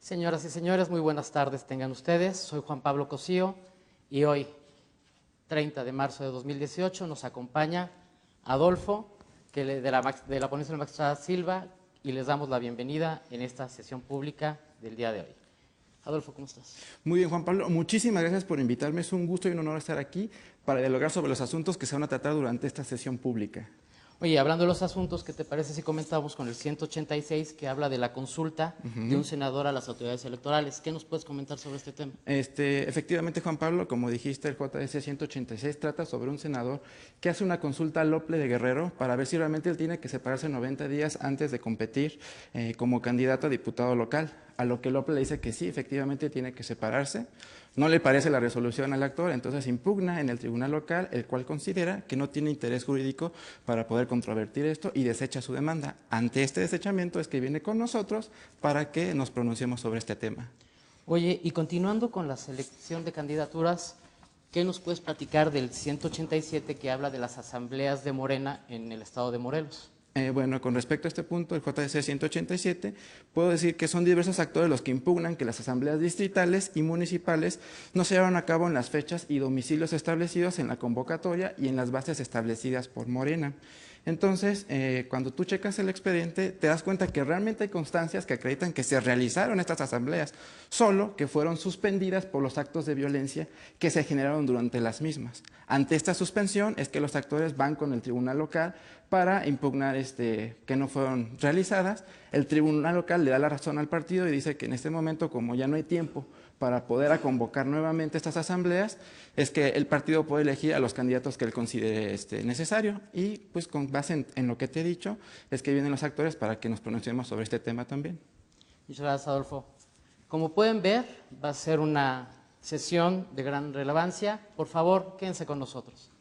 Señoras y señores, muy buenas tardes tengan ustedes. Soy Juan Pablo Cosío y hoy, 30 de marzo de 2018, nos acompaña Adolfo, de la ponencia de la magistrada Silva, y les damos la bienvenida en esta sesión pública del día de hoy. Adolfo, ¿cómo estás? Muy bien, Juan Pablo. Muchísimas gracias por invitarme. Es un gusto y un honor estar aquí para dialogar sobre los asuntos que se van a tratar durante esta sesión pública. Oye, hablando de los asuntos, ¿qué te parece si comentamos con el 186 que habla de la consulta de un senador a las autoridades electorales? ¿Qué nos puedes comentar sobre este tema? Efectivamente, Juan Pablo, como dijiste, el JS 186 trata sobre un senador que hace una consulta al Lople de Guerrero para ver si realmente él tiene que separarse 90 días antes de competir como candidato a diputado local. A lo que el Lople le dice que sí, efectivamente tiene que separarse. No le parece la resolución al actor, entonces impugna en el tribunal local, el cual considera que no tiene interés jurídico para poder controvertir esto y desecha su demanda. Ante este desechamiento es que viene con nosotros para que nos pronunciemos sobre este tema. Oye, y continuando con la selección de candidaturas, ¿qué nos puedes platicar del 187 que habla de las asambleas de Morena en el estado de Morelos? Bueno, con respecto a este punto, el JS 187, puedo decir que son diversos actores los que impugnan que las asambleas distritales y municipales no se llevaron a cabo en las fechas y domicilios establecidos en la convocatoria y en las bases establecidas por Morena. Entonces, cuando tú checas el expediente, te das cuenta que realmente hay constancias que acreditan que se realizaron estas asambleas, solo que fueron suspendidas por los actos de violencia que se generaron durante las mismas. Ante esta suspensión es que los actores van con el tribunal local para impugnar que no fueron realizadas. El tribunal local le da la razón al partido y dice que en este momento, como ya no hay tiempo para poder convocar nuevamente estas asambleas, es que el partido puede elegir a los candidatos que él considere necesario y pues con base en lo que te he dicho es que vienen los actores para que nos pronunciemos sobre este tema también. Muchas gracias, Adolfo. Como pueden ver, va a ser una sesión de gran relevancia. Por favor, quédense con nosotros.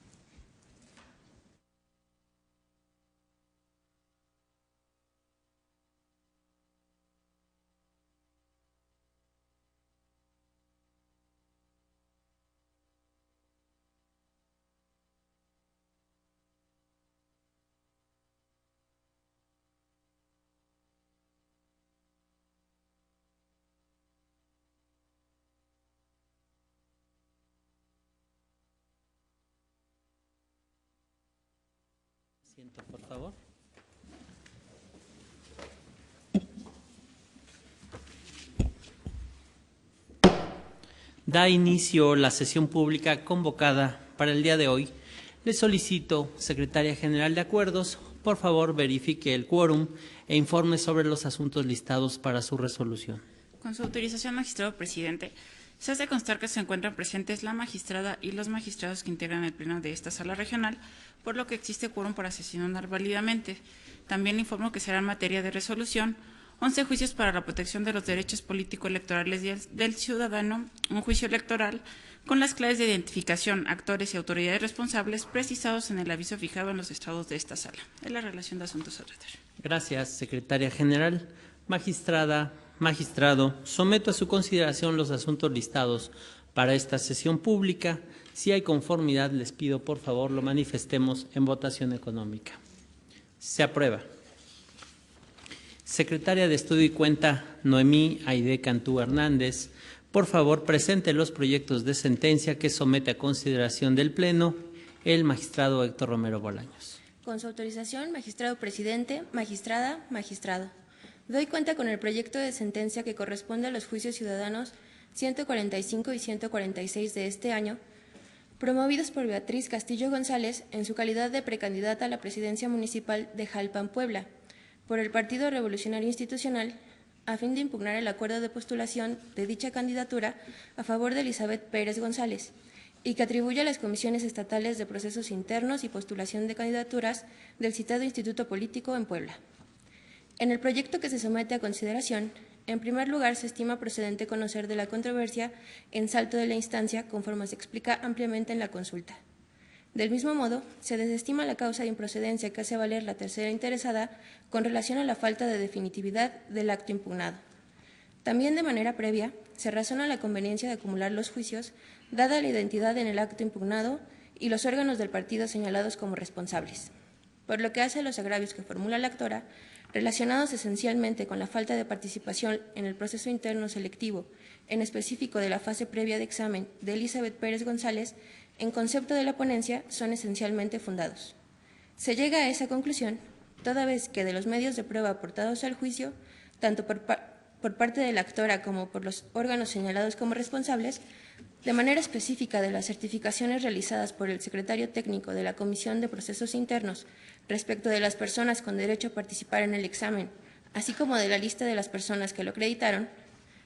Siento, por favor. Da inicio la sesión pública convocada para el día de hoy. Le solicito, Secretaria General de Acuerdos, por favor verifique el quórum e informe sobre los asuntos listados para su resolución. Con su autorización, magistrado presidente, se hace constar que se encuentran presentes la magistrada y los magistrados que integran el pleno de esta sala regional, por lo que existe quórum para sesionar válidamente. También le informo que será en materia de resolución 11 juicios para la protección de los derechos político-electorales del ciudadano, un juicio electoral con las claves de identificación, actores y autoridades responsables precisados en el aviso fijado en los estados de esta sala. Es la relación de asuntos a tratar. Gracias, Secretaria General. Magistrada, magistrado, someto a su consideración los asuntos listados para esta sesión pública. Si hay conformidad, les pido por favor lo manifestemos en votación económica. Se aprueba. Secretaria de Estudio y Cuenta, Noemí Aide Cantú Hernández, por favor presente los proyectos de sentencia que somete a consideración del Pleno el magistrado Héctor Romero Bolaños. Con su autorización, magistrado presidente, magistrada, magistrado. Doy cuenta con el proyecto de sentencia que corresponde a los juicios ciudadanos 145 y 146 de este año, promovidos por Beatriz Castillo González en su calidad de precandidata a la presidencia municipal de Jalpan, Puebla, por el Partido Revolucionario Institucional, a fin de impugnar el acuerdo de postulación de dicha candidatura a favor de Elizabeth Pérez González, y que atribuye a las comisiones estatales de procesos internos y postulación de candidaturas del citado Instituto Político en Puebla. En el proyecto que se somete a consideración, en primer lugar se estima procedente conocer de la controversia en salto de la instancia, conforme se explica ampliamente en la consulta. Del mismo modo, se desestima la causa de improcedencia que hace valer la tercera interesada con relación a la falta de definitividad del acto impugnado. También de manera previa, se razona la conveniencia de acumular los juicios, dada la identidad en el acto impugnado y los órganos del partido señalados como responsables. por lo que hace a los agravios que formula la actora, relacionados esencialmente con la falta de participación en el proceso interno selectivo, en específico de la fase previa de examen de Elizabeth Pérez González, en concepto de la ponencia, son esencialmente fundados. Se llega a esa conclusión toda vez que de los medios de prueba aportados al juicio, tanto por parte de la actora como por los órganos señalados como responsables, de manera específica de las certificaciones realizadas por el secretario técnico de la Comisión de Procesos Internos respecto de las personas con derecho a participar en el examen, así como de la lista de las personas que lo acreditaron,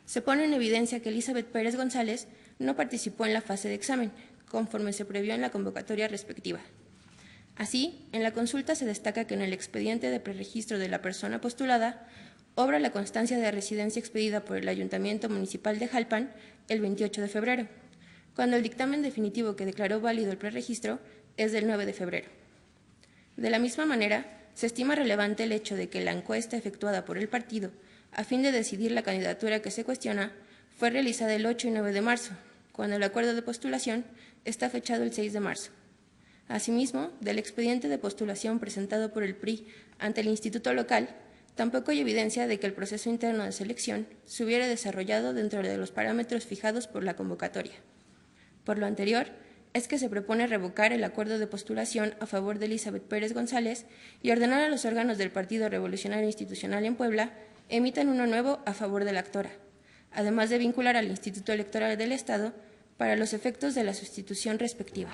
se pone en evidencia que Elizabeth Pérez González no participó en la fase de examen, conforme se previó en la convocatoria respectiva. Así, en la consulta se destaca que en el expediente de preregistro de la persona postulada obra la constancia de residencia expedida por el Ayuntamiento Municipal de Jalpan el 28 de febrero, cuando el dictamen definitivo que declaró válido el preregistro es del 9 de febrero. De la misma manera, se estima relevante el hecho de que la encuesta efectuada por el partido a fin de decidir la candidatura que se cuestiona fue realizada el 8 y 9 de marzo, cuando el acuerdo de postulación está fechado el 6 de marzo. Asimismo, del expediente de postulación presentado por el PRI ante el Instituto Local, tampoco hay evidencia de que el proceso interno de selección se hubiera desarrollado dentro de los parámetros fijados por la convocatoria. Por lo anterior, es que se propone revocar el acuerdo de postulación a favor de Elizabeth Pérez González y ordenar a los órganos del Partido Revolucionario Institucional en Puebla emitan uno nuevo a favor de la actora, además de vincular al Instituto Electoral del Estado para los efectos de la sustitución respectiva.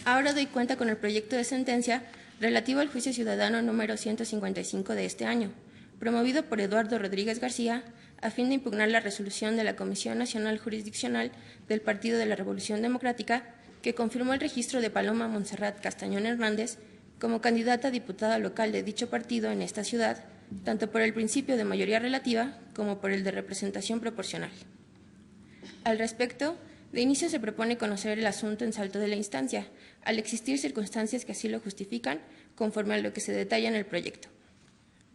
Ahora doy cuenta con el proyecto de sentencia relativo al juicio ciudadano número 155 de este año, promovido por Eduardo Rodríguez García, a fin de impugnar la resolución de la Comisión Nacional Jurisdiccional del Partido de la Revolución Democrática, que confirmó el registro de Paloma Montserrat Castañón Hernández como candidata a diputada local de dicho partido en esta ciudad, tanto por el principio de mayoría relativa como por el de representación proporcional. Al respecto, de inicio se propone conocer el asunto en salto de la instancia, al existir circunstancias que así lo justifican, conforme a lo que se detalla en el proyecto.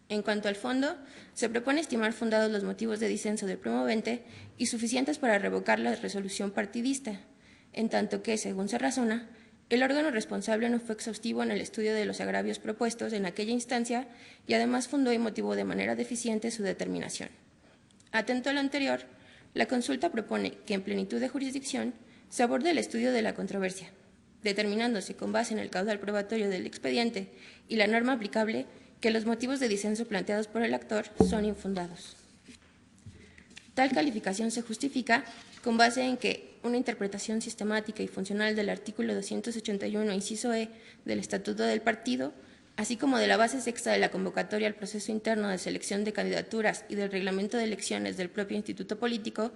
En cuanto al fondo, se propone estimar fundados los motivos de disenso del promovente y suficientes para revocar la resolución partidista, en tanto que, según se razona, el órgano responsable no fue exhaustivo en el estudio de los agravios propuestos en aquella instancia y además fundó y motivó de manera deficiente su determinación. Atento a lo anterior, la consulta propone que, en plenitud de jurisdicción, se aborde el estudio de la controversia, determinándose con base en el caudal probatorio del expediente y la norma aplicable que los motivos de disenso planteados por el actor son infundados. Tal calificación se justifica con base en que una interpretación sistemática y funcional del artículo 281, inciso E, del Estatuto del Partido, así como de la base sexta de la convocatoria al proceso interno de selección de candidaturas y del reglamento de elecciones del propio instituto político,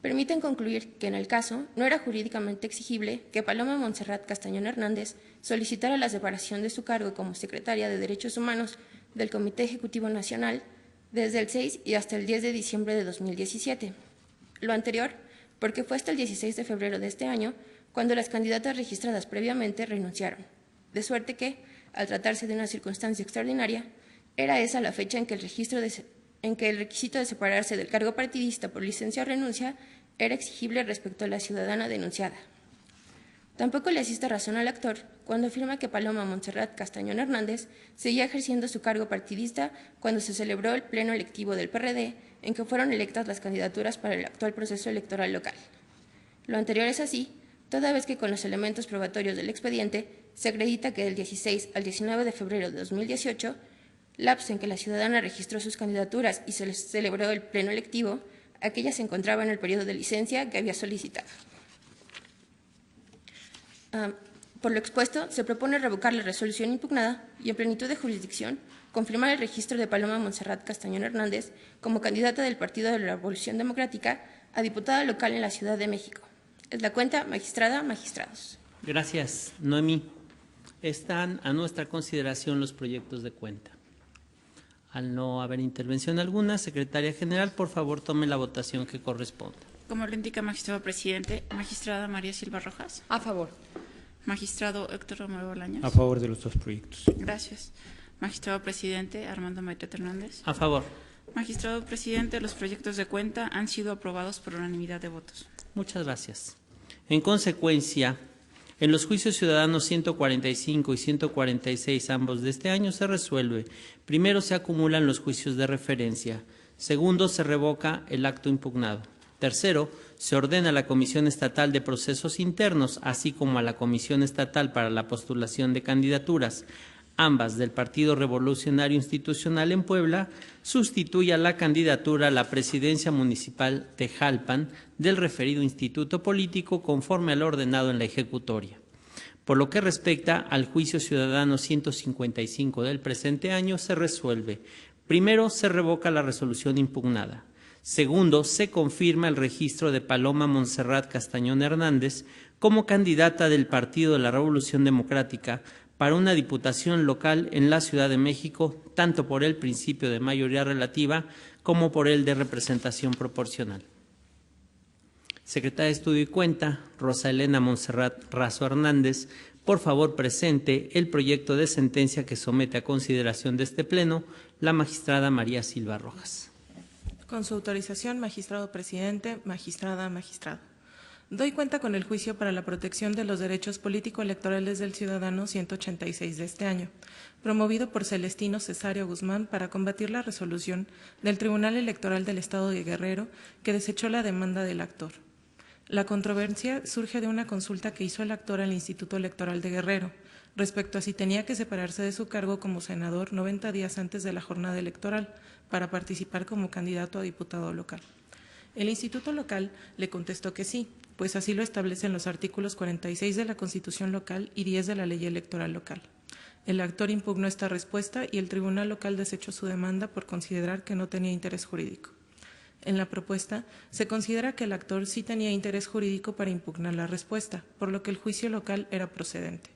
permiten concluir que en el caso no era jurídicamente exigible que Paloma Montserrat Castañón Hernández solicitara la separación de su cargo como secretaria de Derechos Humanos del Comité Ejecutivo Nacional desde el 6 y hasta el 10 de diciembre de 2017. Lo anterior, porque fue hasta el 16 de febrero de este año cuando las candidatas registradas previamente renunciaron, de suerte que, al tratarse de una circunstancia extraordinaria, era esa la fecha en que el requisito de separarse del cargo partidista por licencia o renuncia era exigible respecto a la ciudadana denunciada. Tampoco le asiste razón al actor cuando afirma que Paloma Montserrat Castañón Hernández seguía ejerciendo su cargo partidista cuando se celebró el pleno electivo del PRD en que fueron electas las candidaturas para el actual proceso electoral local. Lo anterior es así, toda vez que con los elementos probatorios del expediente se acredita que del 16 al 19 de febrero de 2018, lapso en que la ciudadana registró sus candidaturas y se les celebró el pleno electivo, aquella se encontraba en el periodo de licencia que había solicitado. Por lo expuesto, se propone revocar la resolución impugnada y, en plenitud de jurisdicción, confirmar el registro de Paloma Montserrat Castañón Hernández como candidata del Partido de la Revolución Democrática a diputada local en la Ciudad de México. Es la cuenta, magistrada, magistrados. Gracias, Noemí. Están a nuestra consideración los proyectos de cuenta. Al no haber intervención alguna, Secretaria General, por favor, tome la votación que corresponda. Como lo indica magistrado presidente, magistrada María Silva Rojas. A favor. Magistrado Héctor Romero Bolaños. A favor de los dos proyectos. Gracias. Magistrado presidente Armando Maite Hernández. A favor. Magistrado presidente, los proyectos de cuenta han sido aprobados por unanimidad de votos. Muchas gracias. En consecuencia, En los juicios ciudadanos 145 y 146, ambos de este año, se resuelve. Primero, se acumulan los juicios de referencia. Segundo, se revoca el acto impugnado. Tercero, se ordena a la Comisión Estatal de Procesos Internos, así como a la Comisión Estatal para la Postulación de Candidaturas, ambas del Partido Revolucionario Institucional en Puebla, sustituya la candidatura a la presidencia municipal de Jalpan del referido instituto político conforme a lo ordenado en la ejecutoria. Por lo que respecta al juicio ciudadano 155 del presente año, se resuelve. Primero, se revoca la resolución impugnada. Segundo, se confirma el registro de Paloma Montserrat Castañón Hernández como candidata del Partido de la Revolución Democrática para una diputación local en la Ciudad de México, tanto por el principio de mayoría relativa como por el de representación proporcional. Secretaria de Estudio y Cuenta, Rosa Elena Montserrat Razo Hernández, por favor presente el proyecto de sentencia que somete a consideración de este Pleno la magistrada María Silva Rojas. Con su autorización, magistrado presidente, magistrada, magistrado. Doy cuenta con el juicio para la protección de los derechos político-electorales del ciudadano 186 de este año, promovido por Celestino Cesario Guzmán para combatir la resolución del Tribunal Electoral del Estado de Guerrero que desechó la demanda del actor. La controversia surge de una consulta que hizo el actor al Instituto Electoral de Guerrero respecto a si tenía que separarse de su cargo como senador 90 días antes de la jornada electoral para participar como candidato a diputado local. El Instituto Local le contestó que sí, pues así lo establecen los artículos 46 de la Constitución Local y 10 de la Ley Electoral Local. El actor impugnó esta respuesta y el Tribunal Local desechó su demanda por considerar que no tenía interés jurídico. En la propuesta, se considera que el actor sí tenía interés jurídico para impugnar la respuesta, por lo que el juicio local era procedente.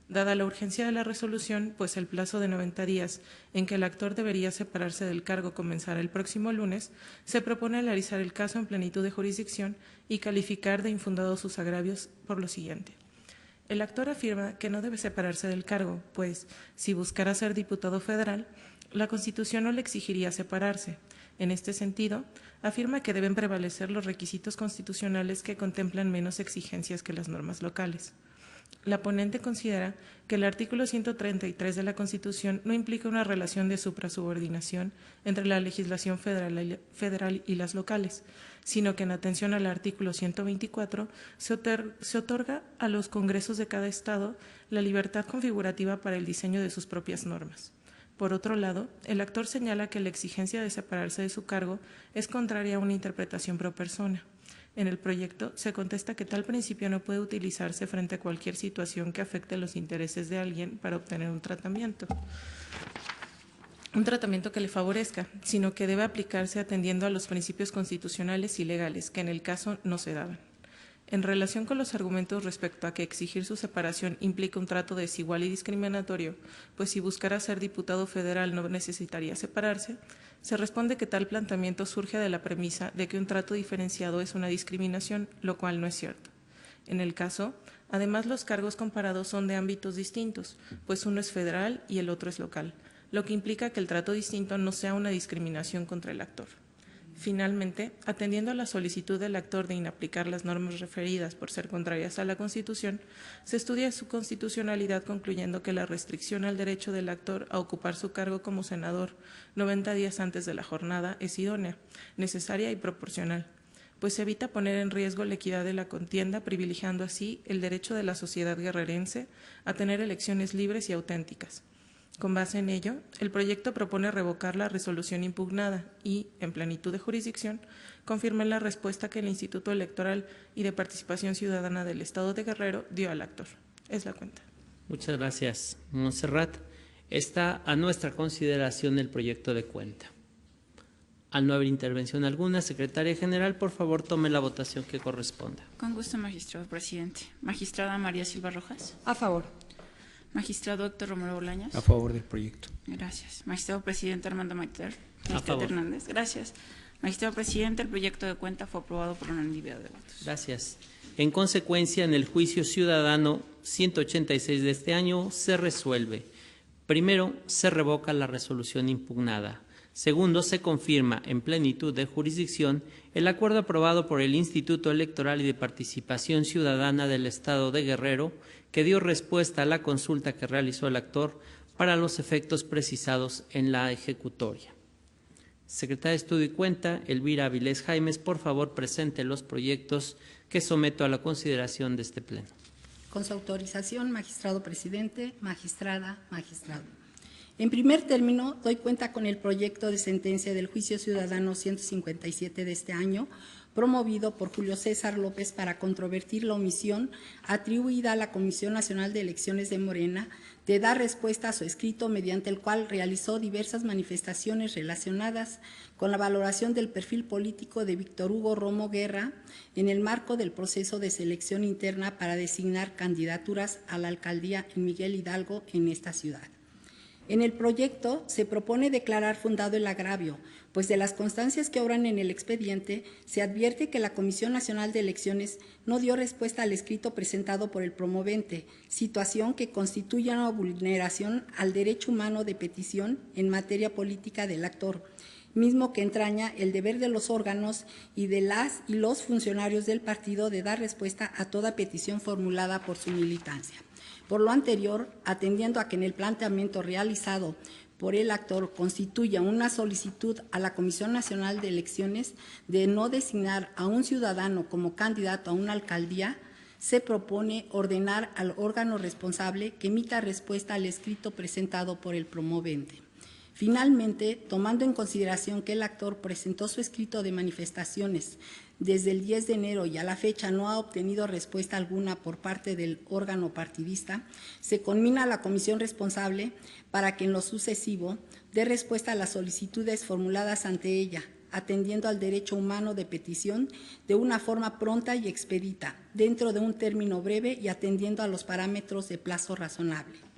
Dada la urgencia de la resolución, pues el plazo de 90 días en que el actor debería separarse del cargo comenzará el próximo lunes, se propone analizar el caso en plenitud de jurisdicción y calificar de infundados sus agravios por lo siguiente. El actor afirma que no debe separarse del cargo, pues, si buscara ser diputado federal, la Constitución no le exigiría separarse. En este sentido, afirma que deben prevalecer los requisitos constitucionales que contemplan menos exigencias que las normas locales. La ponente considera que el artículo 133 de la Constitución no implica una relación de suprasubordinación entre la legislación federal y las locales, sino que en atención al artículo 124 se otorga a los congresos de cada estado la libertad configurativa para el diseño de sus propias normas. Por otro lado, el actor señala que la exigencia de separarse de su cargo es contraria a una interpretación pro persona. En el proyecto se contesta que tal principio no puede utilizarse frente a cualquier situación que afecte los intereses de alguien para obtener un tratamiento que le favorezca, sino que debe aplicarse atendiendo a los principios constitucionales y legales, que en el caso no se daban. En relación con los argumentos respecto a que exigir su separación implica un trato desigual y discriminatorio, pues si buscara ser diputado federal no necesitaría separarse, se responde que tal planteamiento surge de la premisa de que un trato diferenciado es una discriminación, lo cual no es cierto. En el caso, además, los cargos comparados son de ámbitos distintos, pues uno es federal y el otro es local, lo que implica que el trato distinto no sea una discriminación contra el actor. Finalmente, atendiendo a la solicitud del actor de inaplicar las normas referidas por ser contrarias a la Constitución, se estudia su constitucionalidad concluyendo que la restricción al derecho del actor a ocupar su cargo como senador 90 días antes de la jornada es idónea, necesaria y proporcional, pues evita poner en riesgo la equidad de la contienda, privilegiando así el derecho de la sociedad guerrerense a tener elecciones libres y auténticas. Con base en ello, el proyecto propone revocar la resolución impugnada y, en plenitud de jurisdicción, confirmar la respuesta que el Instituto Electoral y de Participación Ciudadana del Estado de Guerrero dio al actor. Es la cuenta. Muchas gracias, Montserrat. Está a nuestra consideración el proyecto de cuenta. Al no haber intervención alguna, Secretaria General, por favor, tome la votación que corresponda. Con gusto, magistrado presidente. Magistrada María Silva Rojas. A favor. Magistrado Héctor Romero Bolaños. A favor del proyecto. Gracias. Magistrado presidente Armando Maiter. A favor. Hernández. Gracias. Magistrado presidente, el proyecto de cuenta fue aprobado por unanimidad de votos. Gracias. En consecuencia, en el juicio ciudadano 186 de este año se resuelve. Primero, se revoca la resolución impugnada. Segundo, se confirma en plenitud de jurisdicción el acuerdo aprobado por el Instituto Electoral y de Participación Ciudadana del Estado de Guerrero, que dio respuesta a la consulta que realizó el actor para los efectos precisados en la ejecutoria. Secretaria de Estudio y Cuenta, Elvira Avilés Jaimes, por favor, presente los proyectos que someto a la consideración de este Pleno. Con su autorización, magistrado presidente, magistrada, magistrado. En primer término, doy cuenta con el proyecto de sentencia del Juicio Ciudadano 157 de este año, promovido por Julio César López para controvertir la omisión atribuida a la Comisión Nacional de Elecciones de Morena de dar respuesta a su escrito mediante el cual realizó diversas manifestaciones relacionadas con la valoración del perfil político de Víctor Hugo Romo Guerra en el marco del proceso de selección interna para designar candidaturas a la alcaldía en Miguel Hidalgo en esta ciudad. En el proyecto se propone declarar fundado el agravio, pues de las constancias que obran en el expediente se advierte que la Comisión Nacional de Elecciones no dio respuesta al escrito presentado por el promovente, situación que constituye una vulneración al derecho humano de petición en materia política del actor, mismo que entraña el deber de los órganos y de las y los funcionarios del partido de dar respuesta a toda petición formulada por su militancia. Por lo anterior, atendiendo a que en el planteamiento realizado por el actor constituya una solicitud a la Comisión Nacional de Elecciones de no designar a un ciudadano como candidato a una alcaldía, se propone ordenar al órgano responsable que emita respuesta al escrito presentado por el promovente. Finalmente, tomando en consideración que el actor presentó su escrito de manifestaciones desde el 10 de enero y a la fecha no ha obtenido respuesta alguna por parte del órgano partidista, se conmina a la comisión responsable para que en lo sucesivo dé respuesta a las solicitudes formuladas ante ella, atendiendo al derecho humano de petición de una forma pronta y expedita, dentro de un término breve y atendiendo a los parámetros de plazo razonable.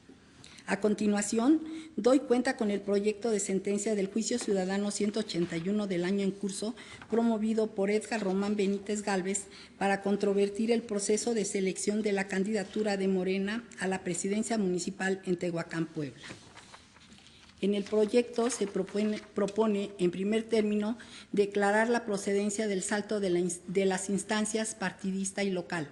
A continuación, doy cuenta con el proyecto de sentencia del Juicio Ciudadano 181 del año en curso, promovido por Edgar Román Benítez Gálvez para controvertir el proceso de selección de la candidatura de Morena a la presidencia municipal en Tehuacán, Puebla. En el proyecto se propone, en primer término, declarar la procedencia del salto de las instancias partidista y local.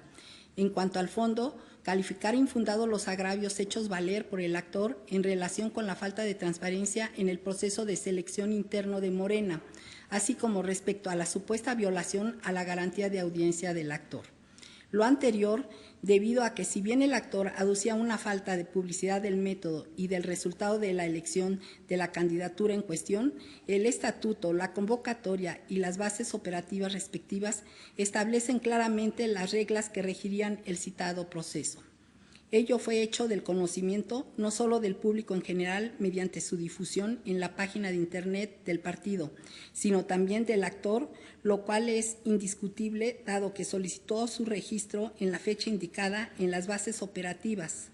En cuanto al fondo, calificar infundados los agravios hechos valer por el actor en relación con la falta de transparencia en el proceso de selección interno de Morena, así como respecto a la supuesta violación a la garantía de audiencia del actor. Lo anterior, debido a que si bien el actor aducía una falta de publicidad del método y del resultado de la elección de la candidatura en cuestión, el estatuto, la convocatoria y las bases operativas respectivas establecen claramente las reglas que regirían el citado proceso. Ello fue hecho del conocimiento no solo del público en general mediante su difusión en la página de Internet del partido, sino también del actor, lo cual es indiscutible dado que solicitó su registro en la fecha indicada en las bases operativas.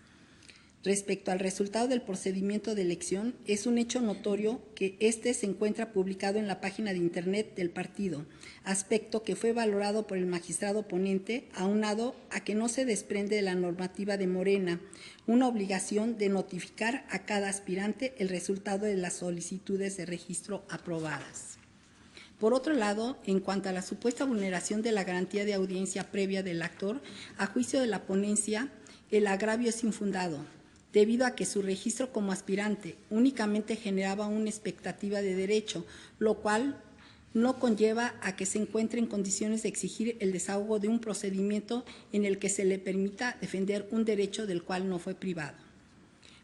Respecto al resultado del procedimiento de elección, es un hecho notorio que éste se encuentra publicado en la página de Internet del partido, aspecto que fue valorado por el magistrado ponente, aunado a que no se desprende de la normativa de Morena una obligación de notificar a cada aspirante el resultado de las solicitudes de registro aprobadas. Por otro lado, en cuanto a la supuesta vulneración de la garantía de audiencia previa del actor, a juicio de la ponencia, el agravio es infundado, debido a que su registro como aspirante únicamente generaba una expectativa de derecho, lo cual no conlleva a que se encuentre en condiciones de exigir el desahogo de un procedimiento en el que se le permita defender un derecho del cual no fue privado.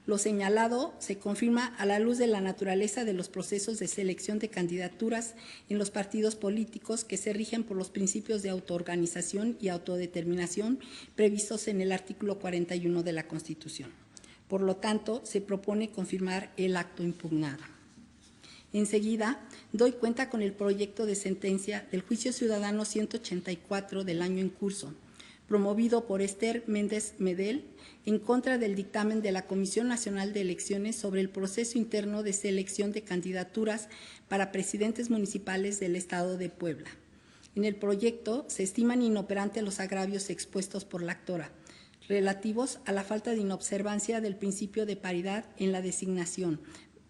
Lo señalado se confirma a la luz de la naturaleza de los procesos de selección de candidaturas en los partidos políticos que se rigen por los principios de autoorganización y autodeterminación previstos en el artículo 41 de la Constitución. Por lo tanto, se propone confirmar el acto impugnado. Enseguida, doy cuenta con el proyecto de sentencia del Juicio Ciudadano 184 del año en curso, promovido por Esther Méndez Medel, en contra del dictamen de la Comisión Nacional de Elecciones sobre el proceso interno de selección de candidaturas para presidentes municipales del Estado de Puebla. En el proyecto se estiman inoperantes los agravios expuestos por la actora, relativos a la falta de inobservancia del principio de paridad en la designación,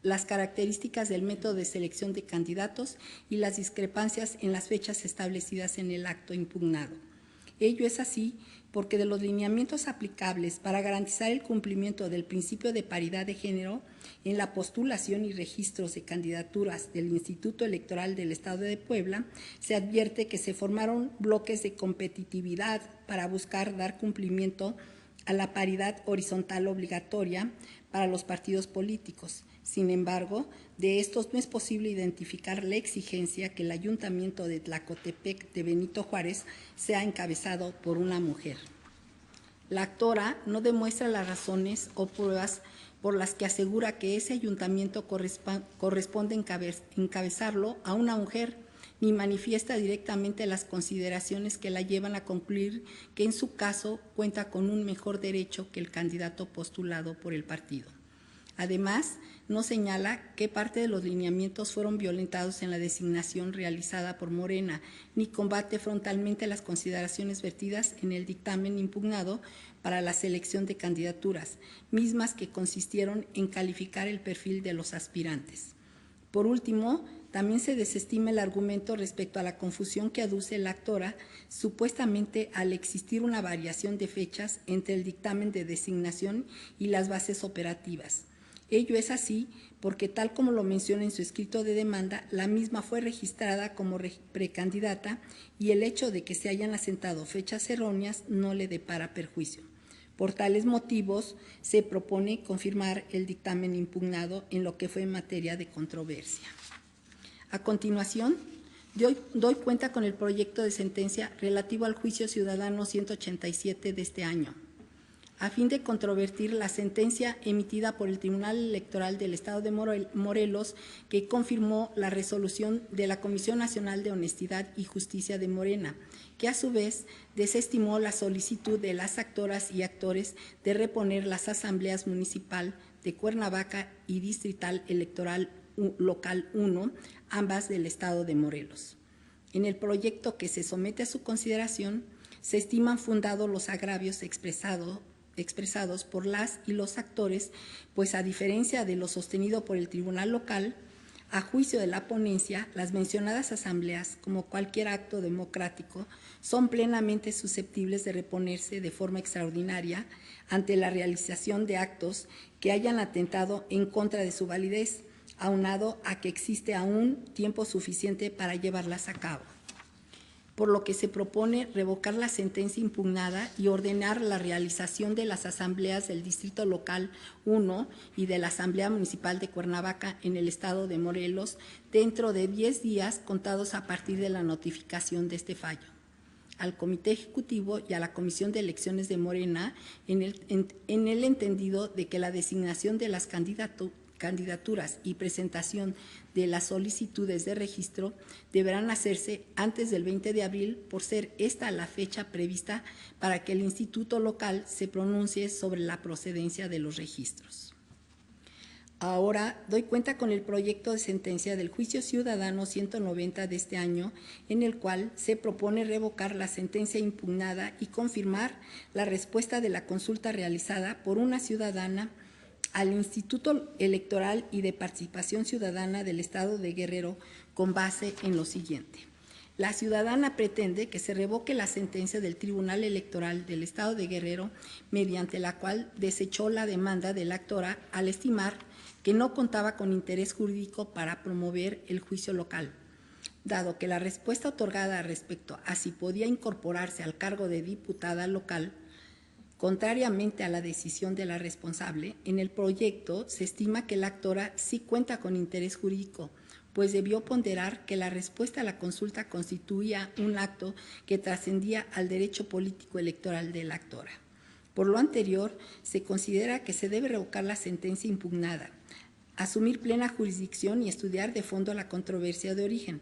las características del método de selección de candidatos y las discrepancias en las fechas establecidas en el acto impugnado. Ello es así porque de los lineamientos aplicables para garantizar el cumplimiento del principio de paridad de género en la postulación y registros de candidaturas del Instituto Electoral del Estado de Puebla, se advierte que se formaron bloques de competitividad para buscar dar cumplimiento a la paridad horizontal obligatoria para los partidos políticos. Sin embargo, de estos no es posible identificar la exigencia que el Ayuntamiento de Tlacotepec de Benito Juárez sea encabezado por una mujer. La actora no demuestra las razones o pruebas por las que asegura que ese ayuntamiento corresponde encabezarlo a una mujer, ni manifiesta directamente las consideraciones que la llevan a concluir que en su caso cuenta con un mejor derecho que el candidato postulado por el partido. Además, no señala qué parte de los lineamientos fueron violentados en la designación realizada por Morena, ni combate frontalmente las consideraciones vertidas en el dictamen impugnado para la selección de candidaturas, mismas que consistieron en calificar el perfil de los aspirantes. Por último, también se desestima el argumento respecto a la confusión que aduce la actora, supuestamente al existir una variación de fechas entre el dictamen de designación y las bases operativas. Ello es así porque, tal como lo menciona en su escrito de demanda, la misma fue registrada como precandidata y el hecho de que se hayan asentado fechas erróneas no le depara perjuicio. Por tales motivos, se propone confirmar el dictamen impugnado en lo que fue materia de controversia. A continuación, doy cuenta con el proyecto de sentencia relativo al juicio ciudadano 187 de este año, a fin de controvertir la sentencia emitida por el Tribunal Electoral del Estado de Morelos, que confirmó la resolución de la Comisión Nacional de Honestidad y Justicia de Morena, que a su vez desestimó la solicitud de las actoras y actores de reponer las asambleas municipal de Cuernavaca y distrital electoral local 1, ambas del Estado de Morelos. En el proyecto que se somete a su consideración, se estiman fundados los agravios expresados por las y los actores, pues a diferencia de lo sostenido por el tribunal local, a juicio de la ponencia, las mencionadas asambleas, como cualquier acto democrático, son plenamente susceptibles de reponerse de forma extraordinaria ante la realización de actos que hayan atentado en contra de su validez, aunado a que existe aún tiempo suficiente para llevarlas a cabo. Por lo que se propone revocar la sentencia impugnada y ordenar la realización de las asambleas del Distrito Local 1 y de la Asamblea Municipal de Cuernavaca en el Estado de Morelos dentro de 10 días contados a partir de la notificación de este fallo. Al Comité Ejecutivo y a la Comisión de Elecciones de Morena en el entendido de que la designación de las candidaturas y presentación de las solicitudes de registro deberán hacerse antes del 20 de abril por ser esta la fecha prevista para que el instituto local se pronuncie sobre la procedencia de los registros. Ahora doy cuenta con el proyecto de sentencia del juicio ciudadano 190 de este año, en el cual se propone revocar la sentencia impugnada y confirmar la respuesta de la consulta realizada por una ciudadana al Instituto Electoral y de Participación Ciudadana del Estado de Guerrero con base en lo siguiente. La ciudadana pretende que se revoque la sentencia del Tribunal Electoral del Estado de Guerrero, mediante la cual desechó la demanda de la actora al estimar que no contaba con interés jurídico para promover el juicio local, dado que la respuesta otorgada respecto a si podía incorporarse al cargo de diputada local, contrariamente a la decisión de la responsable, en el proyecto se estima que la actora sí cuenta con interés jurídico, pues debió ponderar que la respuesta a la consulta constituía un acto que trascendía al derecho político electoral de la actora. Por lo anterior, se considera que se debe revocar la sentencia impugnada, asumir plena jurisdicción y estudiar de fondo la controversia de origen,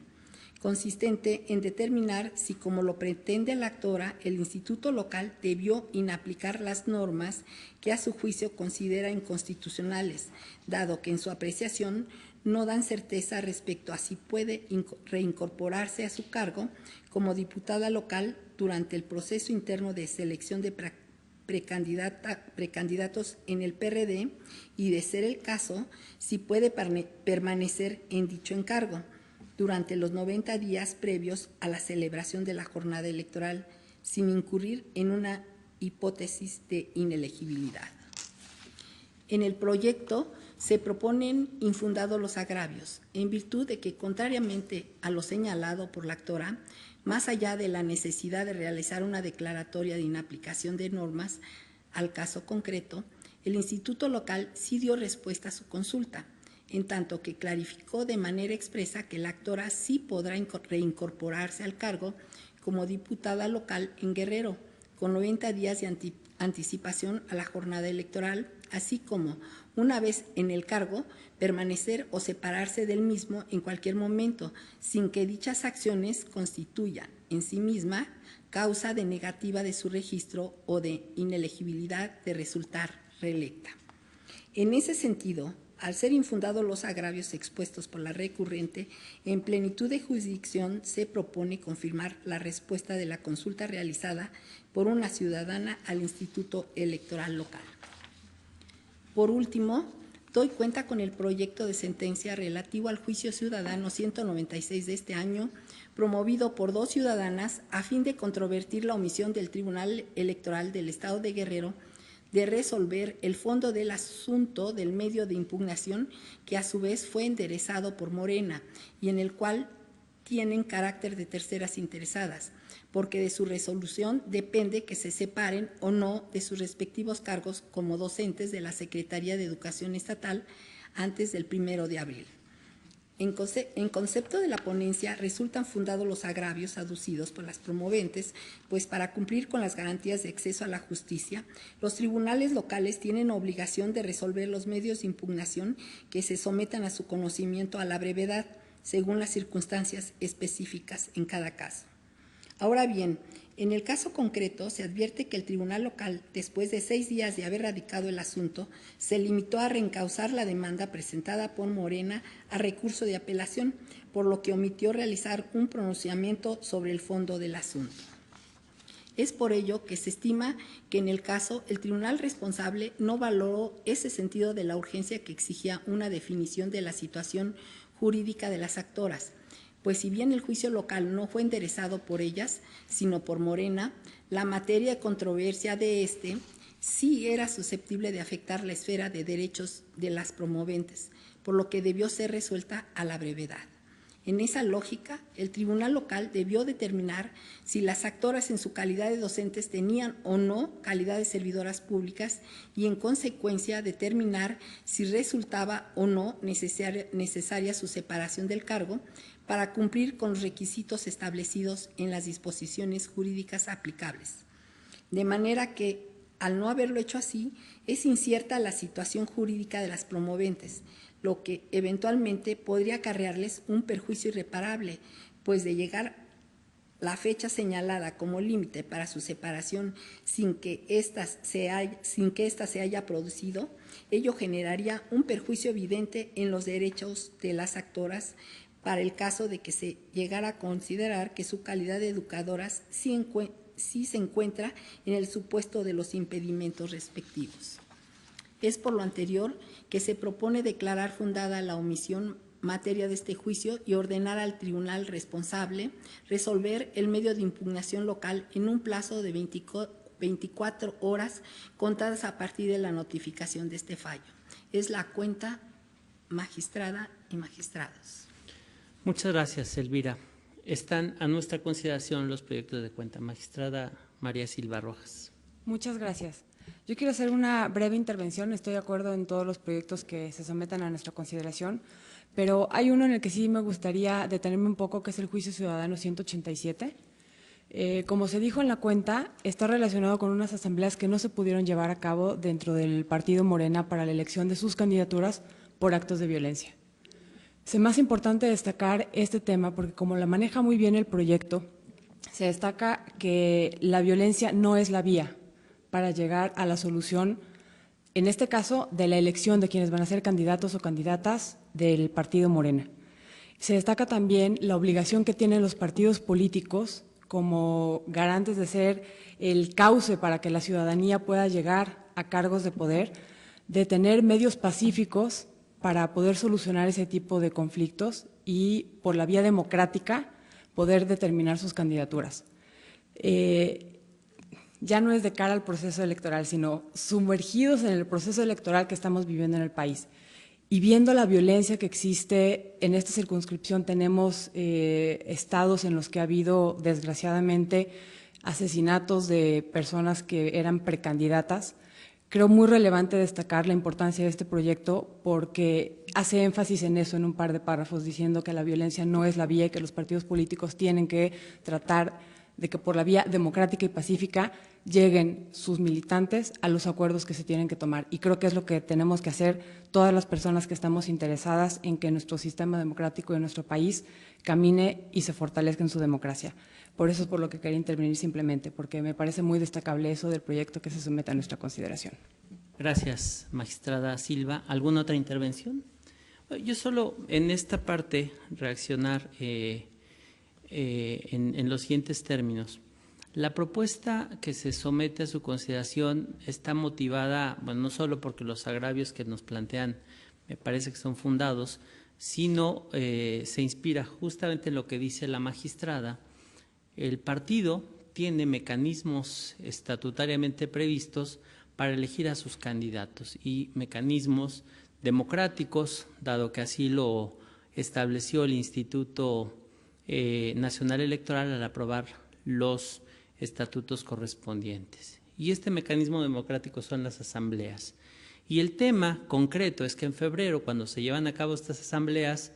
consistente en determinar si, como lo pretende la actora, el instituto local debió inaplicar las normas que a su juicio considera inconstitucionales, dado que en su apreciación no dan certeza respecto a si puede reincorporarse a su cargo como diputada local durante el proceso interno de selección de precandidatos en el PRD y, de ser el caso, si puede permanecer en dicho encargo durante los 90 días previos a la celebración de la jornada electoral, sin incurrir en una hipótesis de inelegibilidad. En el proyecto se proponen infundados los agravios, en virtud de que, contrariamente a lo señalado por la actora, más allá de la necesidad de realizar una declaratoria de inaplicación de normas al caso concreto, el Instituto Local sí dio respuesta a su consulta, en tanto que clarificó de manera expresa que la actora sí podrá reincorporarse al cargo como diputada local en Guerrero, con 90 días de anticipación a la jornada electoral, así como, una vez en el cargo, permanecer o separarse del mismo en cualquier momento, sin que dichas acciones constituyan en sí misma causa de negativa de su registro o de inelegibilidad de resultar reelecta. En ese sentido, al ser infundados los agravios expuestos por la recurrente, en plenitud de jurisdicción se propone confirmar la respuesta de la consulta realizada por una ciudadana al Instituto Electoral Local. Por último, doy cuenta con el proyecto de sentencia relativo al juicio ciudadano 196 de este año, promovido por 2 ciudadanas a fin de controvertir la omisión del Tribunal Electoral del Estado de Guerrero de resolver el fondo del asunto del medio de impugnación, que a su vez fue enderezado por Morena y en el cual tienen carácter de terceras interesadas, porque de su resolución depende que se separen o no de sus respectivos cargos como docentes de la Secretaría de Educación Estatal antes del 1 de abril. En concepto de la ponencia, resultan fundados los agravios aducidos por las promoventes, pues para cumplir con las garantías de acceso a la justicia, los tribunales locales tienen obligación de resolver los medios de impugnación que se sometan a su conocimiento a la brevedad, según las circunstancias específicas en cada caso. Ahora bien, en el caso concreto se advierte que el Tribunal Local, después de 6 días de haber radicado el asunto, se limitó a reencauzar la demanda presentada por Morena a recurso de apelación, por lo que omitió realizar un pronunciamiento sobre el fondo del asunto. Es por ello que se estima que en el caso el tribunal responsable no valoró ese sentido de la urgencia que exigía una definición de la situación jurídica de las actoras, pues si bien el juicio local no fue enderezado por ellas, sino por Morena, la materia de controversia de este sí era susceptible de afectar la esfera de derechos de las promoventes, por lo que debió ser resuelta a la brevedad. En esa lógica, el tribunal local debió determinar si las actoras en su calidad de docentes tenían o no calidad de servidoras públicas y, en consecuencia, determinar si resultaba o no necesaria su separación del cargo para cumplir con los requisitos establecidos en las disposiciones jurídicas aplicables. De manera que, al no haberlo hecho así, es incierta la situación jurídica de las promoventes, lo que eventualmente podría acarrearles un perjuicio irreparable, pues de llegar la fecha señalada como límite para su separación sin que ésta se haya producido, ello generaría un perjuicio evidente en los derechos de las actoras para el caso de que se llegara a considerar que su calidad de educadoras sí se encuentra en el supuesto de los impedimentos respectivos. Es por lo anterior que se propone declarar fundada la omisión materia de este juicio y ordenar al tribunal responsable resolver el medio de impugnación local en un plazo de 24 horas contadas a partir de la notificación de este fallo. Es la cuenta, magistrada y magistrados. Muchas gracias, Elvira. Están a nuestra consideración los proyectos de cuenta. Magistrada María Silva Rojas. Muchas gracias. Yo quiero hacer una breve intervención. Estoy de acuerdo en todos los proyectos que se sometan a nuestra consideración, pero hay uno en el que sí me gustaría detenerme un poco, que es el juicio ciudadano 187. Como se dijo en la cuenta, está relacionado con unas asambleas que no se pudieron llevar a cabo dentro del partido Morena para la elección de sus candidaturas por actos de violencia. Es más importante destacar este tema porque, como la maneja muy bien el proyecto, se destaca que la violencia no es la vía para llegar a la solución, en este caso, de la elección de quienes van a ser candidatos o candidatas del partido Morena. Se destaca también la obligación que tienen los partidos políticos como garantes de ser el cauce para que la ciudadanía pueda llegar a cargos de poder, de tener medios pacíficos para poder solucionar ese tipo de conflictos y por la vía democrática poder determinar sus candidaturas. Ya no es de cara al proceso electoral, sino sumergidos en el proceso electoral que estamos viviendo en el país. Y viendo la violencia que existe en esta circunscripción, tenemos estados en los que ha habido, desgraciadamente, asesinatos de personas que eran precandidatas. Creo muy relevante destacar la importancia de este proyecto porque hace énfasis en eso en un par de párrafos, diciendo que la violencia no es la vía y que los partidos políticos tienen que tratar de que por la vía democrática y pacífica lleguen sus militantes a los acuerdos que se tienen que tomar. Y creo que es lo que tenemos que hacer todas las personas que estamos interesadas en que nuestro sistema democrático de nuestro país camine y se fortalezca en su democracia. Por eso es por lo que quería intervenir simplemente, porque me parece muy destacable eso del proyecto que se somete a nuestra consideración. Gracias, magistrada Silva. ¿Alguna otra intervención? Yo solo en esta parte reaccionar en los siguientes términos. La propuesta que se somete a su consideración está motivada, bueno, no solo porque los agravios que nos plantean me parece que son fundados, sino se inspira justamente en lo que dice la magistrada. El partido tiene mecanismos estatutariamente previstos para elegir a sus candidatos y mecanismos democráticos, dado que así lo estableció el Instituto Nacional Electoral al aprobar los estatutos correspondientes. Y este mecanismo democrático son las asambleas. Y el tema concreto es que en febrero, cuando se llevan a cabo estas asambleas,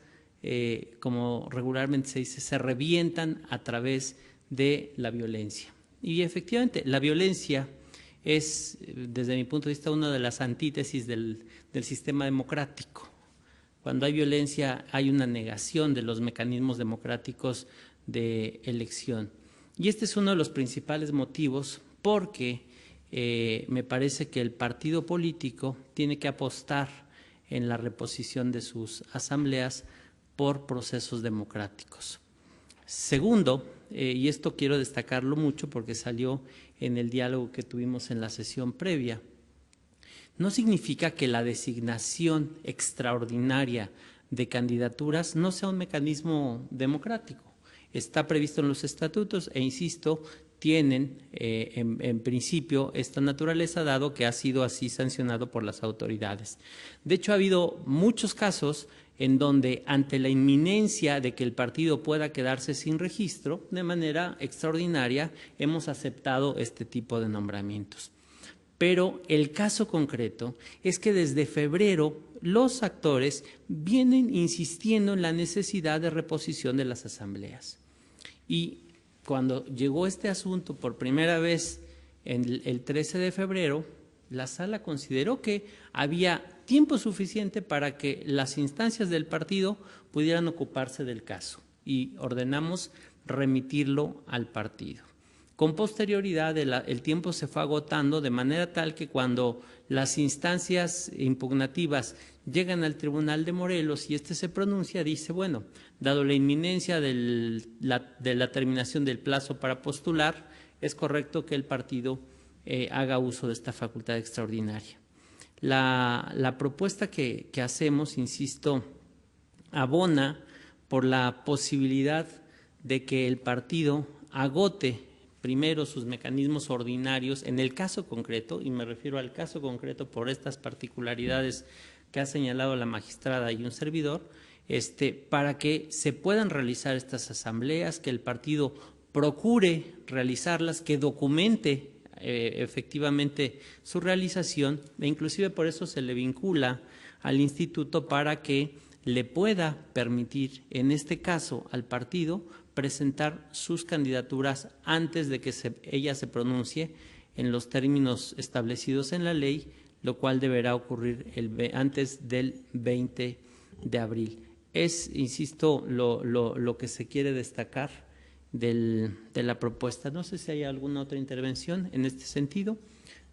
como regularmente se dice, se revientan a través de la violencia. Y efectivamente, la violencia es, desde mi punto de vista, una de las antítesis del sistema democrático. Cuando hay violencia, hay una negación de los mecanismos democráticos de elección. Y este es uno de los principales motivos porque me parece que el partido político tiene que apostar en la reposición de sus asambleas por procesos democráticos. Segundo, y esto quiero destacarlo mucho porque salió en el diálogo que tuvimos en la sesión previa, no significa que la designación extraordinaria de candidaturas no sea un mecanismo democrático. Está previsto en los estatutos e, insisto, tienen en principio esta naturaleza, dado que ha sido así sancionado por las autoridades. De hecho, ha habido muchos casos en donde, ante la inminencia de que el partido pueda quedarse sin registro, de manera extraordinaria hemos aceptado este tipo de nombramientos. Pero el caso concreto es que desde febrero los actores vienen insistiendo en la necesidad de reposición de las asambleas. Y cuando llegó este asunto por primera vez el 13 de febrero, la sala consideró que había tiempo suficiente para que las instancias del partido pudieran ocuparse del caso y ordenamos remitirlo al partido. Con posterioridad el tiempo se fue agotando de manera tal que cuando las instancias impugnativas llegan al Tribunal de Morelos y este se pronuncia, dice, bueno, dado la inminencia de la terminación del plazo para postular, es correcto que el partido haga uso de esta facultad extraordinaria. La propuesta que hacemos, insisto, abona por la posibilidad de que el partido agote primero sus mecanismos ordinarios en el caso concreto, y me refiero al caso concreto por estas particularidades que ha señalado la magistrada y un servidor, para que se puedan realizar estas asambleas, que el partido procure realizarlas, que documente efectivamente su realización, e inclusive por eso se le vincula al instituto para que le pueda permitir, en este caso al partido, presentar sus candidaturas antes de que ella se pronuncie en los términos establecidos en la ley, lo cual deberá ocurrir antes del 20 de abril. Es, insisto, lo que se quiere destacar de la propuesta. No sé si hay alguna otra intervención en este sentido.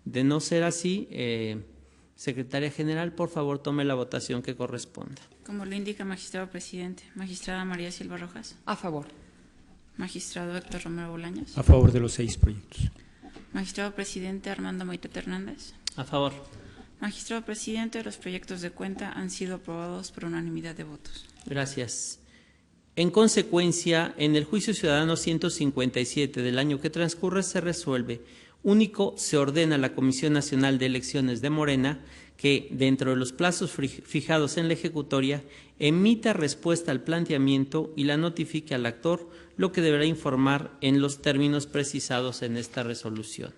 De no ser así, Secretaria General, por favor, tome la votación que corresponda. Como lo indica magistrado presidente. Magistrada María Silva Rojas. A favor. Magistrado Héctor Romero Bolaños. A favor de los 6 proyectos. Magistrado presidente Armando Moitete Hernández. A favor. Magistrado presidente, los proyectos de cuenta han sido aprobados por unanimidad de votos. Gracias. En consecuencia, en el juicio ciudadano 157 del año que transcurre se resuelve. Único, se ordena a la Comisión Nacional de Elecciones de Morena que, dentro de los plazos fijados en la ejecutoria, emita respuesta al planteamiento y la notifique al actor, lo que deberá informar en los términos precisados en esta resolución.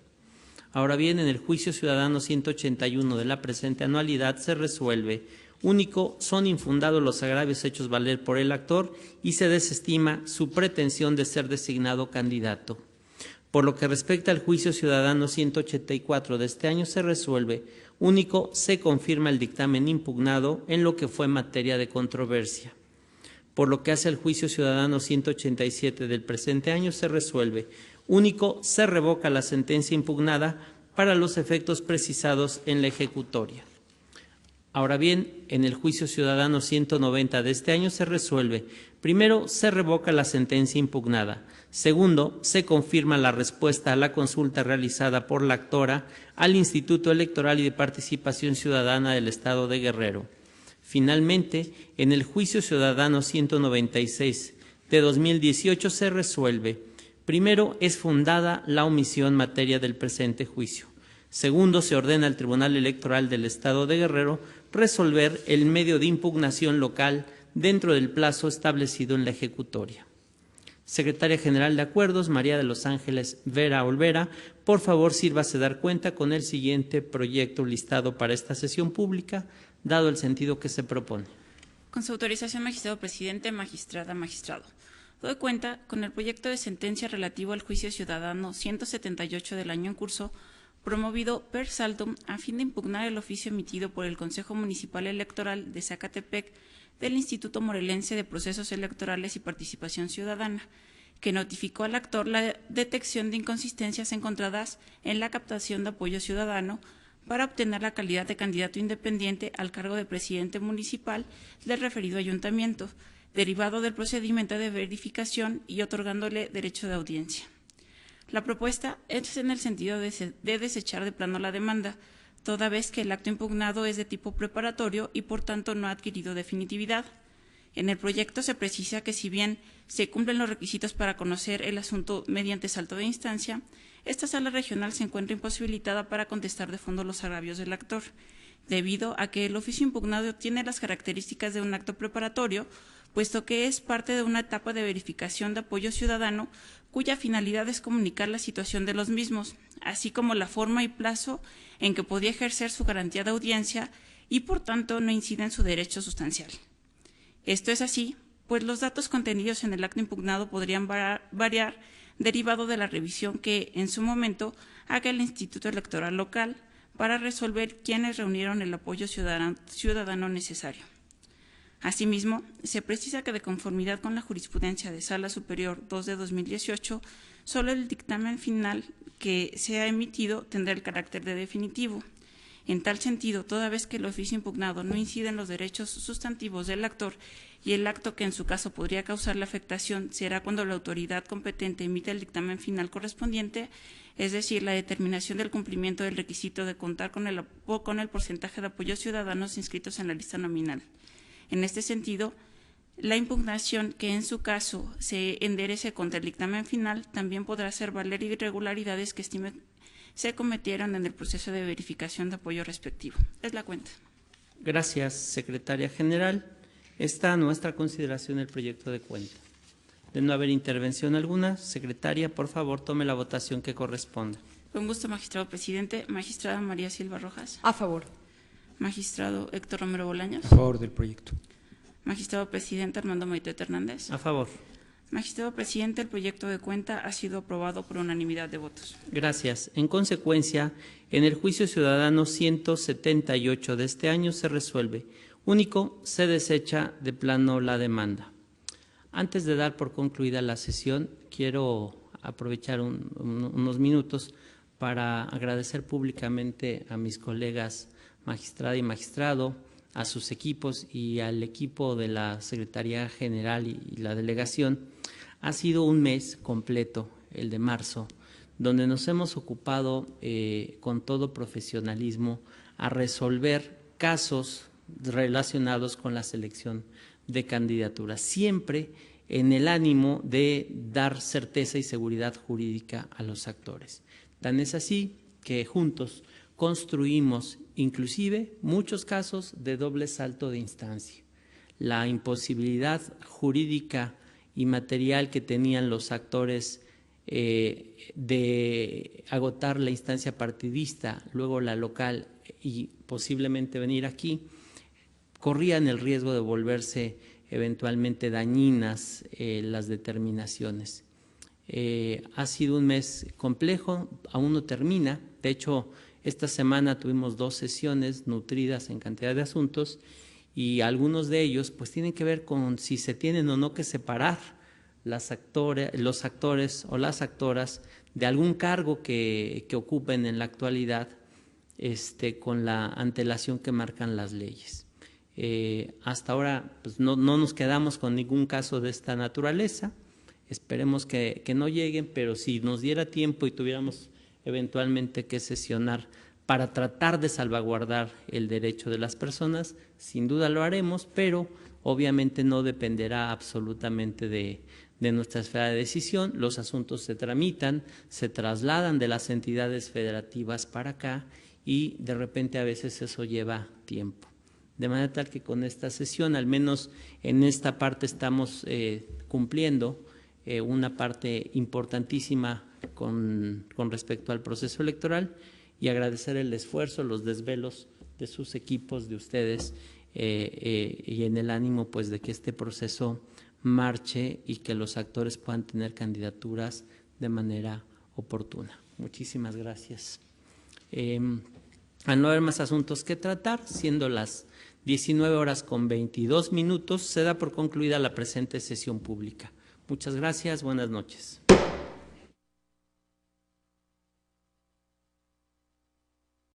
Ahora bien, en el juicio ciudadano 181 de la presente anualidad se resuelve. Único, son infundados los agravios hechos valer por el actor y se desestima su pretensión de ser designado candidato. Por lo que respecta al juicio ciudadano 184 de este año se resuelve. Único, se confirma el dictamen impugnado en lo que fue materia de controversia. Por lo que hace al juicio ciudadano 187 del presente año se resuelve. Único, se revoca la sentencia impugnada para los efectos precisados en la ejecutoria. Ahora bien, en el juicio ciudadano 190 de este año se resuelve. Primero, se revoca la sentencia impugnada. Segundo, se confirma la respuesta a la consulta realizada por la actora al Instituto Electoral y de Participación Ciudadana del Estado de Guerrero. Finalmente, en el juicio ciudadano 196 de 2018 se resuelve. Primero, es fundada la omisión materia del presente juicio. Segundo, se ordena al Tribunal Electoral del Estado de Guerrero resolver el medio de impugnación local dentro del plazo establecido en la ejecutoria. Secretaria General de Acuerdos, María de los Ángeles Vera Olvera, por favor sírvase dar cuenta con el siguiente proyecto listado para esta sesión pública, dado el sentido que se propone. Con su autorización, magistrado presidente, magistrada, magistrado. Doy cuenta con el proyecto de sentencia relativo al juicio ciudadano 178 del año en curso, promovido per saltum a fin de impugnar el oficio emitido por el Consejo Municipal Electoral de Zacatepec del Instituto Morelense de Procesos Electorales y Participación Ciudadana, que notificó al actor la detección de inconsistencias encontradas en la captación de apoyo ciudadano para obtener la calidad de candidato independiente al cargo de presidente municipal del referido ayuntamiento, derivado del procedimiento de verificación y otorgándole derecho de audiencia. La propuesta es en el sentido de desechar de plano la demanda, toda vez que el acto impugnado es de tipo preparatorio y por tanto no ha adquirido definitividad. En el proyecto se precisa que si bien se cumplen los requisitos para conocer el asunto mediante salto de instancia, esta sala regional se encuentra imposibilitada para contestar de fondo los agravios del actor, debido a que el oficio impugnado tiene las características de un acto preparatorio, puesto que es parte de una etapa de verificación de apoyo ciudadano cuya finalidad es comunicar la situación de los mismos, así como la forma y plazo en que podía ejercer su garantía de audiencia y por tanto no incide en su derecho sustancial. Esto es así, pues los datos contenidos en el acto impugnado podrían variar derivado de la revisión que en su momento haga el Instituto Electoral local para resolver quiénes reunieron el apoyo ciudadano necesario. Asimismo, se precisa que de conformidad con la jurisprudencia de Sala Superior 2 de 2018, solo el dictamen final que sea emitido tendrá el carácter de definitivo. En tal sentido, toda vez que el oficio impugnado no incide en los derechos sustantivos del actor y el acto que en su caso podría causar la afectación será cuando la autoridad competente emita el dictamen final correspondiente, es decir, la determinación del cumplimiento del requisito de contar con el porcentaje de apoyos ciudadanos inscritos en la lista nominal. En este sentido, la impugnación que en su caso se enderece contra el dictamen final también podrá hacer valer irregularidades que estime se cometieron en el proceso de verificación de apoyo respectivo. Es la cuenta. Gracias, Secretaria General. Está a nuestra consideración el proyecto de cuenta. De no haber intervención alguna, Secretaria, por favor, tome la votación que corresponda. Con gusto, magistrado presidente. Magistrada María Silva Rojas. A favor. Magistrado Héctor Romero Bolaños. A favor del proyecto. Magistrado presidente Armando Moitete Hernández. A favor. Magistrado presidente, el proyecto de cuenta ha sido aprobado por unanimidad de votos. Gracias. En consecuencia, en el juicio ciudadano 178 de este año se resuelve. Único, se desecha de plano la demanda. Antes de dar por concluida la sesión, quiero aprovechar unos minutos para agradecer públicamente a mis colegas magistrada y magistrado, a sus equipos y al equipo de la Secretaría General y la delegación, Ha sido un mes completo, el de marzo, donde nos hemos ocupado con todo profesionalismo a resolver casos relacionados con la selección de candidaturas, siempre en el ánimo de dar certeza y seguridad jurídica a los actores. Tan es así que juntos construimos inclusive muchos casos de doble salto de instancia. La imposibilidad jurídica y material que tenían los actores de agotar la instancia partidista, luego la local y posiblemente venir aquí, corrían el riesgo de volverse eventualmente dañinas las determinaciones. Ha sido un mes complejo, aún no termina. De hecho, esta semana tuvimos 2 sesiones nutridas en cantidad de asuntos y algunos de ellos pues tienen que ver con si se tienen o no que separar los actores o las actoras de algún cargo que ocupen en la actualidad con la antelación que marcan las leyes. Hasta ahora pues no nos quedamos con ningún caso de esta naturaleza, esperemos que no lleguen, pero si nos diera tiempo y tuviéramos eventualmente que sesionar para tratar de salvaguardar el derecho de las personas, sin duda lo haremos, pero obviamente no dependerá absolutamente de nuestra esfera de decisión. Los asuntos se tramitan, se trasladan de las entidades federativas para acá y de repente a veces eso lleva tiempo. De manera tal que con esta sesión, al menos en esta parte, estamos cumpliendo una parte importantísima con respecto al proceso electoral y agradecer el esfuerzo, los desvelos de sus equipos, de ustedes y en el ánimo pues de que este proceso marche y que los actores puedan tener candidaturas de manera oportuna. Muchísimas gracias. Al no haber más asuntos que tratar, siendo las 19:22, se da por concluida la presente sesión pública. Muchas gracias, buenas noches.